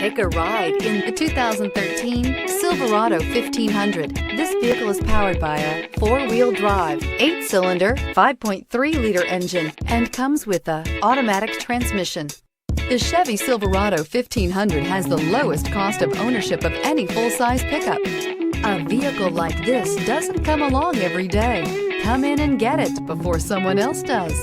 Take a ride in the 2013 Silverado 1500. This vehicle is powered by a 4-wheel drive, 8-cylinder, 5.3-liter engine, and comes with an automatic transmission. The Chevy Silverado 1500 has the lowest cost of ownership of any full-size pickup. A vehicle like this doesn't come along every day. Come in and get it before someone else does.